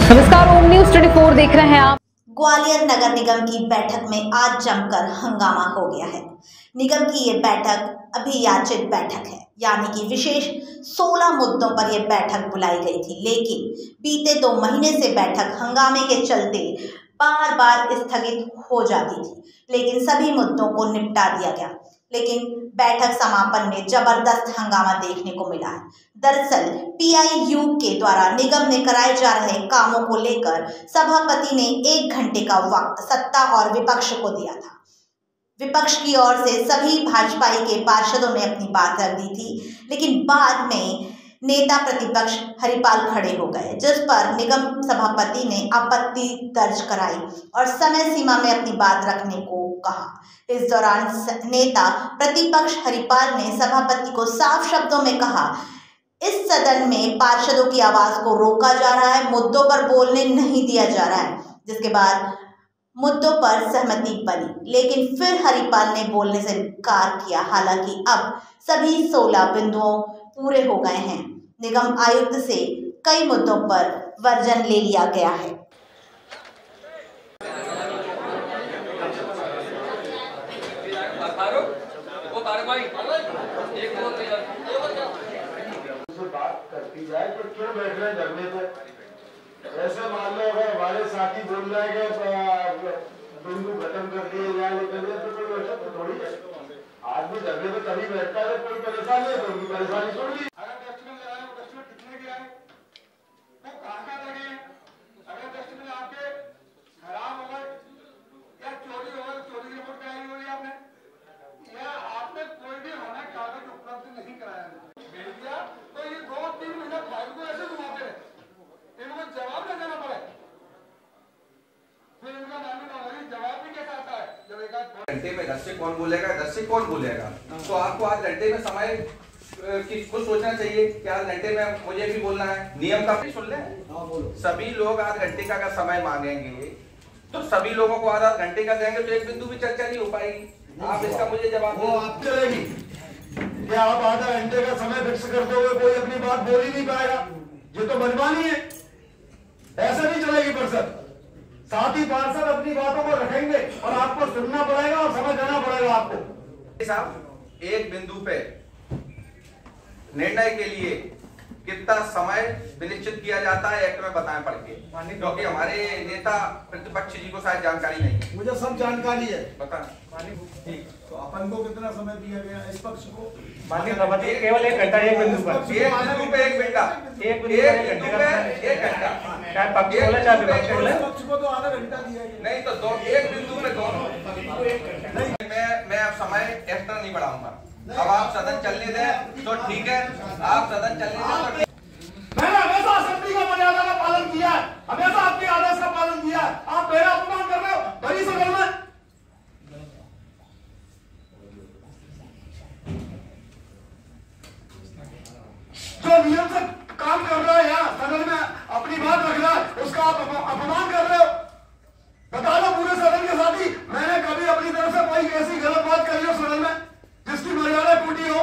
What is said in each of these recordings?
नमस्कार, ओम न्यूज 24 देख रहे हैं आप। ग्वालियर नगर निगम की बैठक में आज जमकर हंगामा हो गया है। निगम की ये बैठक अभियाचित बैठक है, यानी कि विशेष 16 मुद्दों पर यह बैठक बुलाई गई थी, लेकिन बीते 2 महीने से बैठक हंगामे के चलते बार बार स्थगित हो जाती थी, लेकिन सभी मुद्दों को निपटा दिया गया। लेकिन बैठक समापन में जबरदस्त हंगामा देखने को मिला है। दरअसल PIU के द्वारा निगम में कराए जा रहे कामों को लेकर सभापति ने 1 घंटे का वक्त सत्ता और विपक्ष को दिया था। विपक्ष की ओर से सभी भाजपाई के पार्षदों ने अपनी बात रख दी थी, लेकिन बाद में नेता प्रतिपक्ष हरिपाल खड़े हो गए, जिस पर निगम सभापति ने आपत्ति दर्ज कराई और समय सीमा में अपनी बात रखने को कहा। इस दौरान नेता प्रतिपक्ष हरिपाल ने सभापति को साफ शब्दों में कहा, इस सदन में पार्षदों की आवाज को रोका जा रहा है, मुद्दों पर बोलने नहीं दिया जा रहा है। जिसके बाद मुद्दों पर सहमति बनी, लेकिन फिर हरिपाल ने बोलने से इनकार किया। हालांकि अब सभी 16 बिंदुओं पूरे हो गए हैं। निगम आयुक्त से कई मुद्दों पर वर्जन ले लिया गया है। बात करती जाए तो क्यों बैठ रहे धरने पे? ऐसे मान लो अगर हमारे साथी बोल रहे हैं कि बिंदु खत्म कर दिए जाए, लेकिन तो कोई वैसा तो थोड़ी है। आदमी धरने पे तभी बैठता है कोई परेशानी है तो उनकी परेशानी सुन ली। अगर डस्टबिन लगाए तो डस्टबिन कितने के आए, वो कहाँ लगे हैं? अगर डस्टबिन आपके खराब हो गए या चोरी हो गए, चोरी की रिपोर्ट कराई होगी आपने, या आपने कोई भी हमें कागज उपलब्ध नहीं कराया भेज दिया, तो ये 2-3 महीना फाइल को ऐसे घुमाते रहे, इनको जवाब न देना पड़े, फिर इनका नाम जवाब भी कैसा आता है? जब एक घंटे में 10 से कौन बोलेगा, 10 से कौन बोलेगा? तो आपको आज घंटे में समय की कुछ सोचना चाहिए कि आज घंटे में मुझे भी बोलना है। नियम का भी सुन ले, सभी लोग आज घंटे का अगर समय मांगेंगे तो सभी लोगों को आधा घंटे का देंगे तो एक बिंदु भी चर्चा नहीं हो पाएगी। आप इसका मुझे जवाब वो आप चलेगी क्या? आप आधा घंटे का समय फिक्स करते हुए कोई अपनी बात बोल ही नहीं पाएगा, ये तो मनमानी है, ऐसे नहीं चलेगी परिषद। साथ ही पार्षद अपनी बातों को रखेंगे और आपको सुनना पड़ेगा और समझ लेना पड़ेगा आपको। साहब, एक बिंदु पे निर्णय के लिए कितना समय निश्चित किया जाता है एक्ट में बताएं पढ़ के, क्योंकि हमारे नेता प्रतिपक्ष जी को शायद जानकारी नहीं है। मुझे सब जानकारी है, बताएं। ठीक, तो अपन को कितना समय दिया गया इस पक्ष को? माननीय सभापति केवल 1 घंटा, एक बिंदु पर, एक बिंदु पे 1 घंटा, एक बिंदु पे 1 घंटा। चाहे पक्ष बोले चाहे विपक्ष बोले, पक्ष को तो आधा घंटा दिया गया। नहीं तो एक बिंदु में दोनों। मैं अब समय एक्स्ट्रा नहीं बढ़ाऊंगा। अब आप सदन चलने दें तो ठीक है, आप सदन चलने दें तो ठीक। मैंने हमेशा असेंबली का मर्यादा का पालन किया है, हमेशा आपके आदेश का पालन किया है। आप मेरा अपमान कर रहे हो बड़ी सदन में। जो नियम से काम कर रहा है यहाँ सदन में अपनी बात रख रहा है, उसका आप अपमान कर रहे हो। बता दो पूरे सदन के साथी, मैंने कभी अपनी तरफ से कोई ऐसी गलत बात करी हो सदन में जिसकी मर्यादा टूटी हो?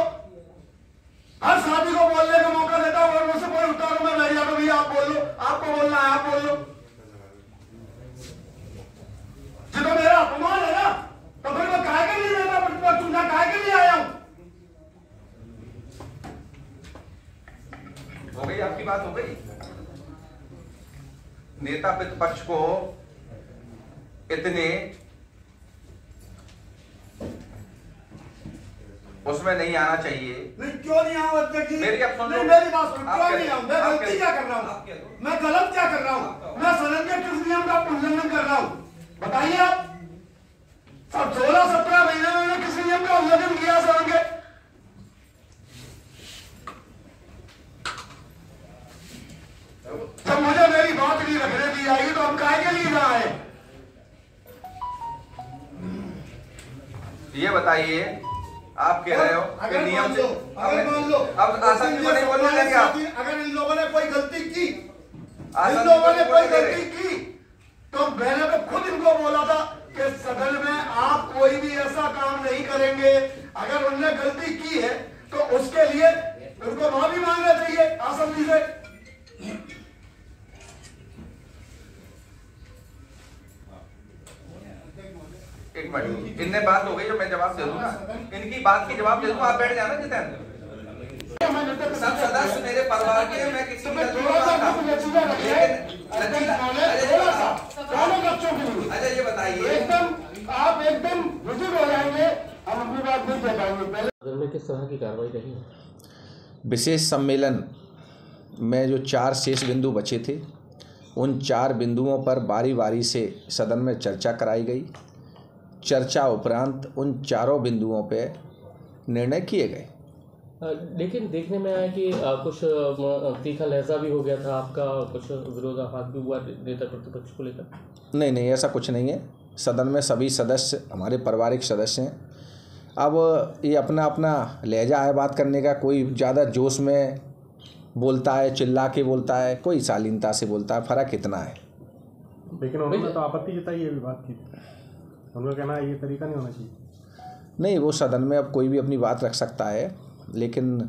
हर साथी को बोलने का मौका देता हूं और मुझसे कोई उत्तर में बैठ जाता, भैया आप बोल लो, आपको बोलना है आप बोल लो। जो तो मेरा अपमान है ना, तो फिर मैं काहे के लिए नेता प्रतिपक्ष चुना, काहे के लिए आया हूं? हो गई आपकी बात, हो गई। नेता प्रतिपक्ष को इतने उसमें नहीं आना चाहिए। नहीं क्यों नहीं आऊं अध्यक्ष जी? मेरी आप सुन लो, मेरी बात सुन, क्यों नहीं आऊं? मैं आप गलती क्या कर रहा हूं? मैं गलत क्या कर रहा हूं? मैं सदन के किस नियम का उल्लंघन कर रहा हूं? बताइए आप। सब 16-17 महीने में मैंने किस नियम का उल्लंघन किया सदन के? जब मुझे मेरी बात नहीं रखने दी जाएगी तो हम काहे के लिए ना आए? ये बताइए, आप कह रहे हो कि नियम से अगर मान लो अब आसन को नहीं बोलने लगे आप। अगर इन लोगों ने कोई गलती की, इन लोगों ने कोई गलती की, तो मैंने तो खुद इनको बोला था कि सदन में आप कोई भी ऐसा काम नहीं करेंगे। अगर उनने गलती की है तो उसके लिए उनको माफी मांगना चाहिए असेंबली से। एक मिनट, इनने बात हो गई तो मैं जवाब दे दूंगा, इनकी बात की जवाब दे दूंगा, आप बैठ जाना जितेंद्र। सब सदस्य मेरे परिवार के, मैं किसी की अच्छा ये बताइए, आप एकदम बुजुर्ग हो जाएंगे, हम अपनी बात नहीं कह पाएंगे। सदन में किस तरह की कार्रवाई रही? विशेष सम्मेलन में जो 4 शेष बिंदु बचे थे, उन 4 बिंदुओं पर बारी बारी से सदन में चर्चा कराई गई। चर्चा उपरांत उन 4 बिंदुओं पे निर्णय किए गए। लेकिन देखने में आया कि कुछ तीखा लहजा भी हो गया था आपका, कुछ विरोधाभास भी हुआ नेता प्रतिपक्ष को लेकर। नहीं, ऐसा कुछ नहीं है। सदन में सभी सदस्य हमारे पारिवारिक सदस्य हैं। अब ये अपना अपना लहजा है बात करने का, कोई ज़्यादा जोश में बोलता है, चिल्ला के बोलता है, कोई शालीनता से बोलता है, फ़र्क इतना है। लेकिन उन्होंने तो आपत्ति जताई, ये भी बात की, उन्होंने कहना ये तरीका नहीं होना चाहिए। नहीं, वो सदन में अब कोई भी अपनी बात रख सकता है, लेकिन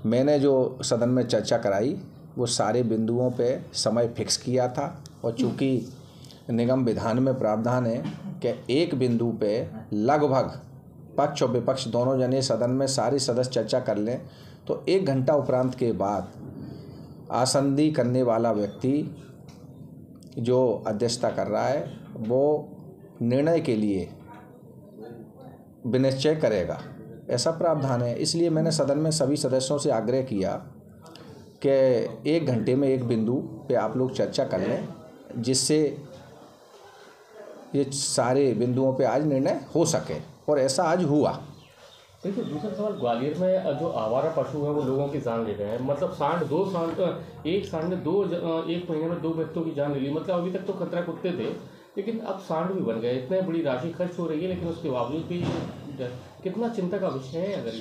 मैंने जो सदन में चर्चा कराई वो सारे बिंदुओं पे समय फिक्स किया था, और चूँकि निगम विधान में प्रावधान है कि एक बिंदु पे लगभग पक्ष और विपक्ष दोनों जने सदन में सारे सदस्य चर्चा कर लें, तो 1 घंटा उपरांत के बाद आसंदी करने वाला व्यक्ति जो अध्यक्षता कर रहा है वो निर्णय के लिए विनिश्चय करेगा, ऐसा प्रावधान है। इसलिए मैंने सदन में सभी सदस्यों से आग्रह किया कि 1 घंटे में एक बिंदु पे आप लोग चर्चा कर लें, जिससे ये सारे बिंदुओं पे आज निर्णय हो सके, और ऐसा आज हुआ। देखिए, दूसरा सवाल, ग्वालियर में जो आवारा पशु हैं वो लोगों की जान ले रहे हैं। मतलब एक सांड ने 1 महीने में 2 व्यक्तियों की जान ले ली। मतलब अभी तक तो खतरा कुत्ते थे, लेकिन अब सांड भी बन गए। इतने बड़ी राशि खर्च हो रही है, लेकिन उसके बावजूद भी कितना चिंता का विषय है। अगर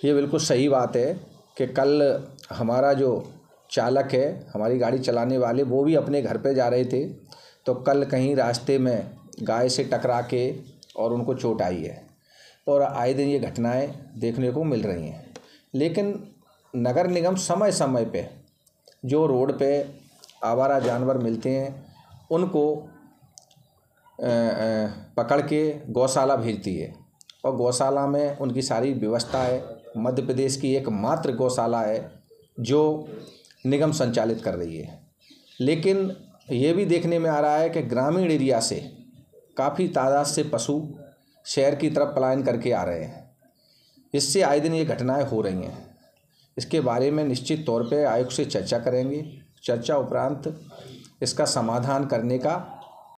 ये बिल्कुल सही बात है कि कल हमारा जो चालक है, हमारी गाड़ी चलाने वाले, वो भी अपने घर पे जा रहे थे, तो कल कहीं रास्ते में गाय से टकरा के और उनको चोट आई है, और आए दिन ये घटनाएं देखने को मिल रही हैं। लेकिन नगर निगम समय समय पे जो रोड पे आवारा जानवर मिलते हैं उनको पकड़ के गौशाला भेजती है, और गौशाला में उनकी सारी व्यवस्था है। मध्य प्रदेश की एकमात्र गौशाला है जो निगम संचालित कर रही है। लेकिन ये भी देखने में आ रहा है कि ग्रामीण एरिया से काफ़ी तादाद से पशु शहर की तरफ पलायन करके आ रहे हैं। इससे आए दिन ये घटनाएं हो रही हैं। इसके बारे में निश्चित तौर पे आयोग से चर्चा करेंगे। चर्चा उपरांत इसका समाधान करने का